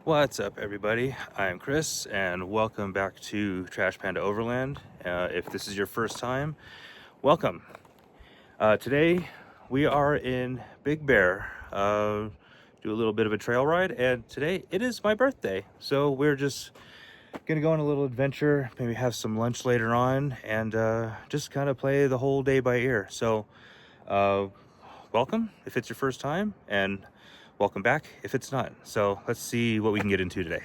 What's up, everybody? I'm Chris, and welcome back to Trash Panda Overland. If this is your first time, welcome. Today we are in Big Bear, do a little bit of a trail ride, and today it is my birthday, so we're just gonna go on a little adventure, maybe have some lunch later on, and just kind of play the whole day by ear. So welcome if it's your first time, and welcome back if it's not. So let's see what we can get into today.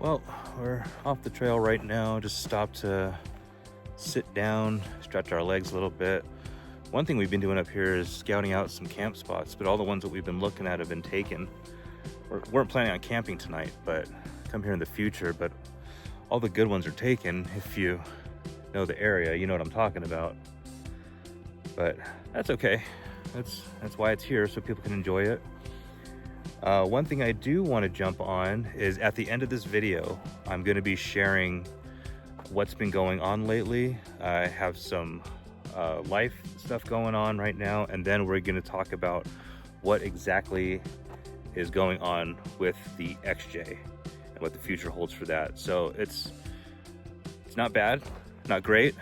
Well, we're off the trail right now. Just stopped to sit down, stretch our legs a little bit. One thing we've been doing up here is scouting out some camp spots, but all the ones that we've been looking at have been taken. We weren't planning on camping tonight, but come here in the future. But all the good ones are taken. If you know the area, you know what I'm talking about. But that's okay. That's why it's here, so people can enjoy it. One thing I do want to jump on is at the end of this video, I'm going to be sharing what's been going on lately. I have some life stuff going on right now, and then we're going to talk about what exactly is going on with the XJ and what the future holds for that. So it's not bad, not great,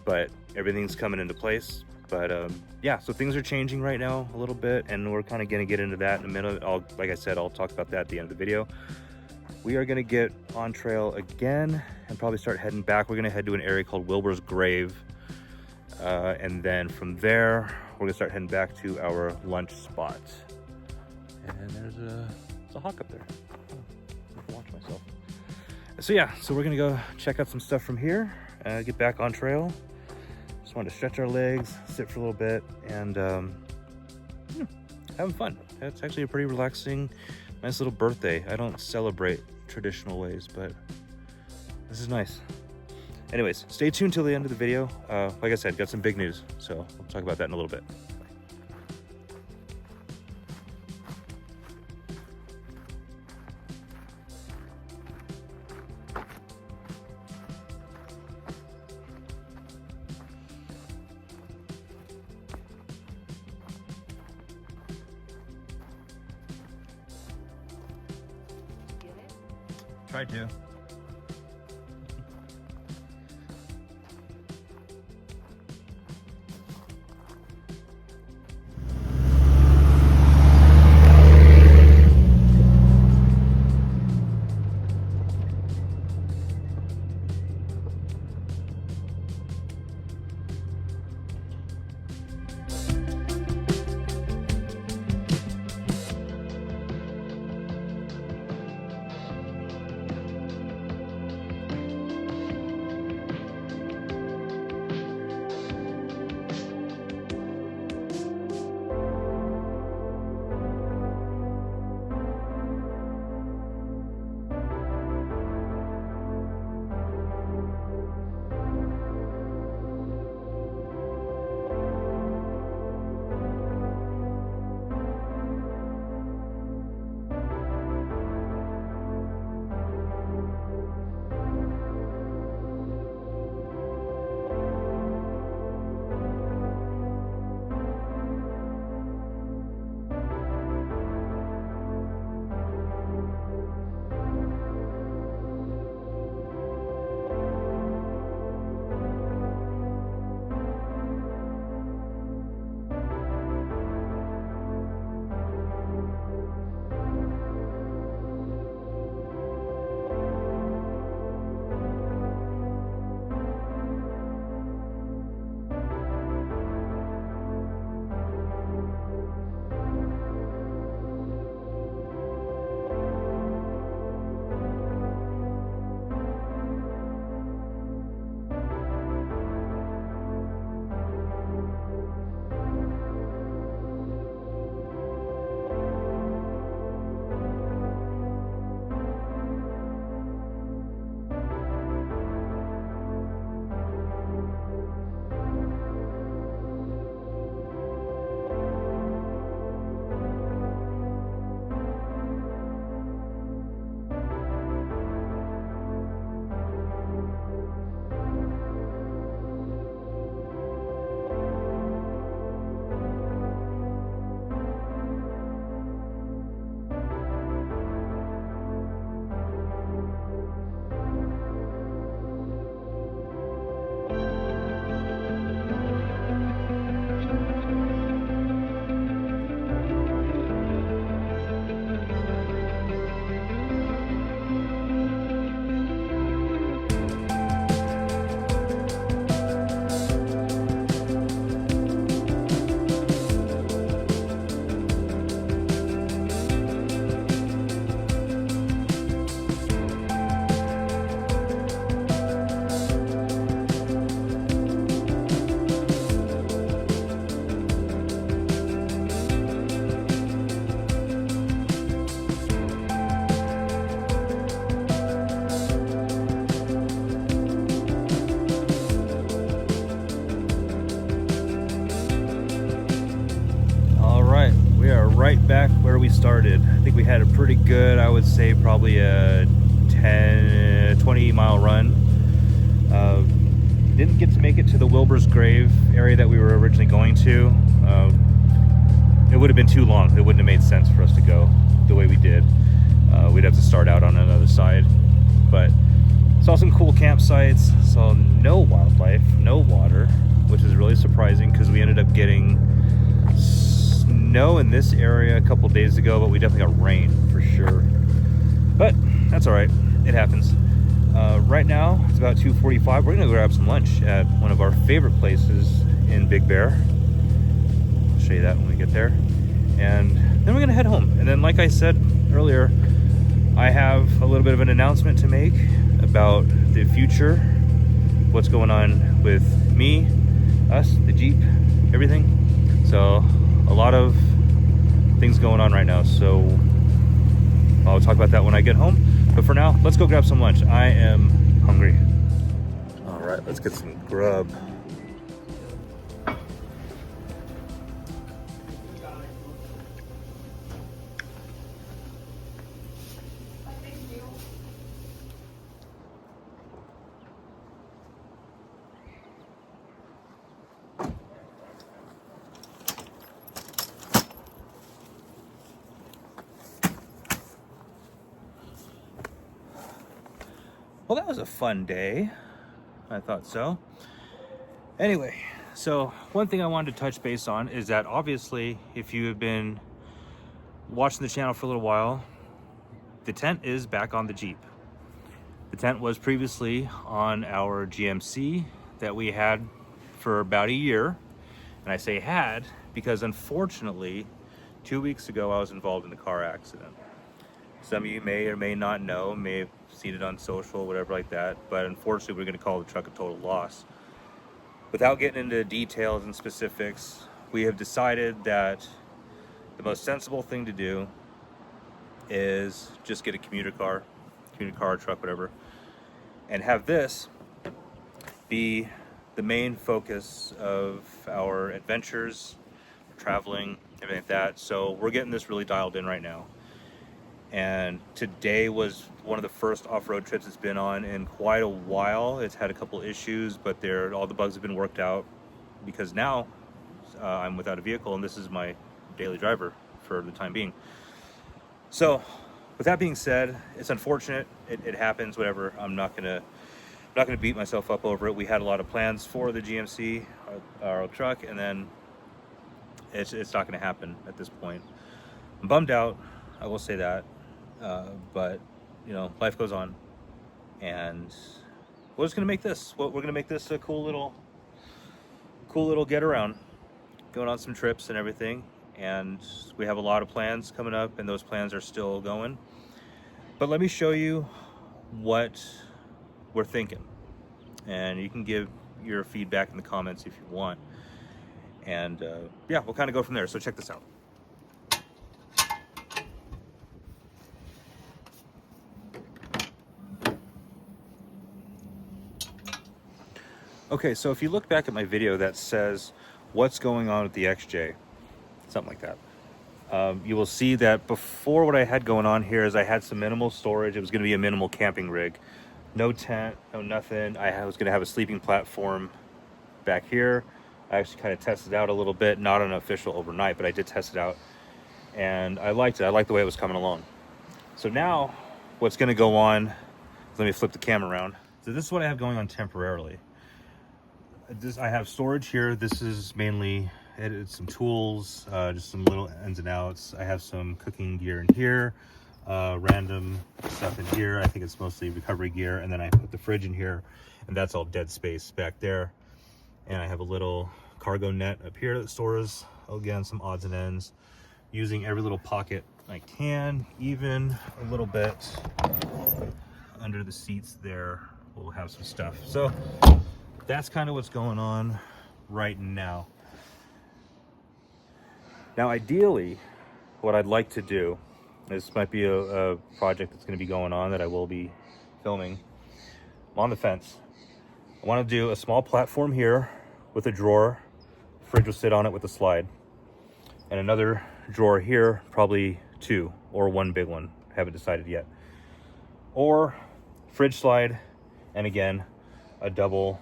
but everything's coming into place. But yeah, so things are changing right now a little bit, and we're kind of going to get into that in a minute. Like I said, I'll talk about that at the end of the video. we are gonna get on trail again and probably start heading back. We're gonna head to an area called Wilbur's Grave. And then from there, we're gonna start heading back to our lunch spot. And there's a hawk up there. Oh, I can watch myself. So yeah, so we're gonna go check out some stuff from here, get back on trail. Just wanted to stretch our legs, sit for a little bit, and having fun. It's actually a pretty relaxing, nice little birthday. I don't celebrate traditional ways, but this is nice. Anyways, stay tuned till the end of the video. Like I said, got some big news, so we'll talk about that in a little bit. Try to. right back where we started. I think we had a pretty good, I would say probably a 20 mile run. Didn't get to make it to the Wilbur's Grave area that we were originally going to. It would have been too long. It wouldn't have made sense for us to go the way we did. We'd have to start out on another side. But saw some cool campsites, saw no wildlife, no water, which is really surprising because we ended up getting snow in this area a couple days ago, but we definitely got rain for sure. But That's all right. It happens. Right now, it's about 2:45. We're gonna go grab some lunch at one of our favorite places in Big Bear. I'll show you that when we get there. And then we're gonna head home. And then, like I said earlier, I have a little bit of an announcement to make about the future, what's going on with me, us, the Jeep, everything. So a lot of things going on right now. So I'll talk about that when I get home. But for now, let's go grab some lunch. I am hungry. All right, let's get some grub. Well, that was a fun day. I thought so. Anyway, so one thing I wanted to touch base on is that obviously, if you have been watching the channel for a little while, the tent is back on the Jeep. The tent was previously on our GMC that we had for about a year. And I say had because unfortunately, 2 weeks ago, I was involved in a car accident. Some of you may or may not know, may have seen it on social, whatever like that, but unfortunately we're going to call the truck a total loss. Without getting into details and specifics, we have decided that the most sensible thing to do is just get a commuter car, truck, whatever, and have this be the main focus of our adventures, traveling, everything like that. So we're getting this really dialed in right now. And today was one of the first off-road trips it's been on in quite a while. It's had a couple issues, but all the bugs have been worked out because now I'm without a vehicle and this is my daily driver for the time being. So with that being said, it's unfortunate. It happens, whatever. I'm not gonna beat myself up over it. We had a lot of plans for the GMC, our truck, and then it's not gonna happen at this point. I'm bummed out, I will say that. But you know, life goes on, and we're just gonna make this. We're gonna make this a cool little get around, going on some trips and everything. And we have a lot of plans coming up, and those plans are still going. But let me show you what we're thinking, and you can give your feedback in the comments if you want. And yeah, we'll kind of go from there. So check this out. Okay, so if you look back at my video that says what's going on with the XJ, something like that, you will see that before what I had going on here is I had some minimal storage. It was going to be a minimal camping rig, no tent, no nothing. I was going to have a sleeping platform back here. I actually kind of tested it out a little bit, not an official overnight, but I did test it out, and I liked it. I liked the way it was coming along. So now what's going to go on, let me flip the camera around. So this is what I have going on temporarily. I have storage here. This is mainly some tools, just some little ins and outs. I have some cooking gear in here, random stuff in here. I think it's mostly recovery gear. And then I put the fridge in here, and that's all dead space back there. And I have a little cargo net up here that stores, again, some odds and ends, using every little pocket I can, even a little bit under the seats there. We'll have some stuff. So that's kind of what's going on right now. Now, ideally, what I'd like to do, this might be a project that's going to be going on that I will be filming. I'm on the fence. I want to do a small platform here with a drawer. Fridge will sit on it with a slide. And another drawer here, probably two or one big one. I haven't decided yet. Or fridge slide, and again, a double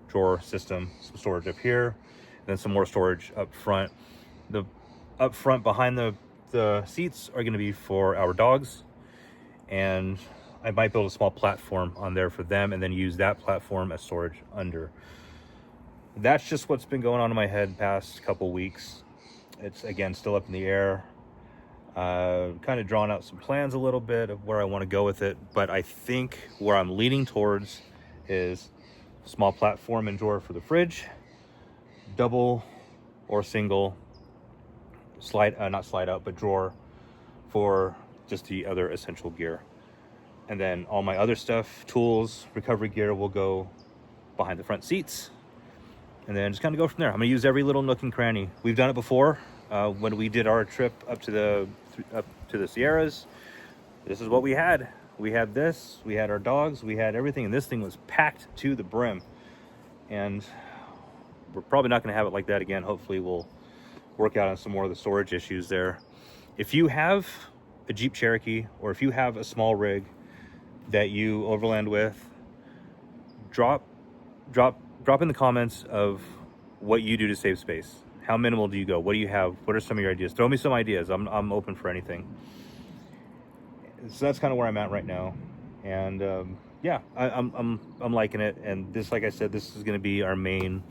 drawer system, some storage up here, and then some more storage up front. The up front behind the seats are going to be for our dogs, and I might build a small platform on there for them and then use that platform as storage under. That's just what's been going on in my head past couple weeks. It's again still up in the air. Kind of drawn out some plans a little bit of where I want to go with it, but I think where I'm leaning towards is small platform and drawer for the fridge, double or single not slide out, but drawer for just the other essential gear. And then all my other stuff, tools, recovery gear, will go behind the front seats, and then just kind of go from there. I'm gonna use every little nook and cranny. We've done it before. When we did our trip up to the Sierras, this is what we had. We had this, we had our dogs, we had everything, and this thing was packed to the brim. And we're probably not gonna have it like that again. Hopefully we'll work out on some more of the storage issues there. If you have a Jeep Cherokee, or if you have a small rig that you overland with, drop in the comments of what you do to save space. How minimal do you go? What do you have? What are some of your ideas? Throw me some ideas. I'm open for anything. So that's kind of where I'm at right now, and yeah, I'm liking it. And this, like I said, this is going to be our main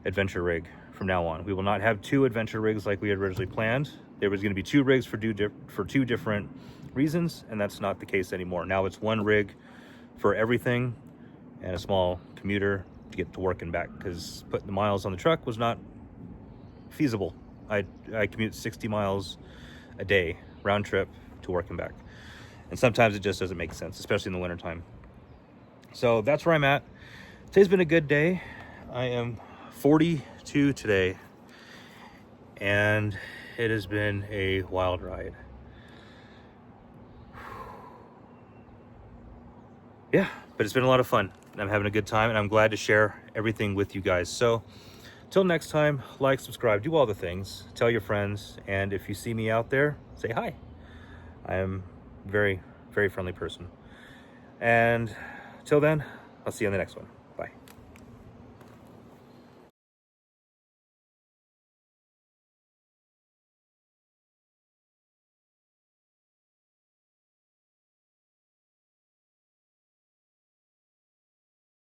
adventure rig from now on. We will not have two adventure rigs like we had originally planned. There was going to be two rigs for two different reasons, and that's not the case anymore. Now it's one rig for everything and a small commuter to get to work and back, because putting the miles on the truck was not feasible. I commute 60 miles a day round trip to work and back, and sometimes it just doesn't make sense, especially in the wintertime. So that's where I'm at. Today's been a good day. I am 42 today, and it has been a wild ride. Yeah, but it's been a lot of fun. I'm having a good time, and I'm glad to share everything with you guys. So till next time, like, subscribe, do all the things, tell your friends, and if you see me out there, say hi. I am a very, very friendly person. And till then, I'll see you on the next one.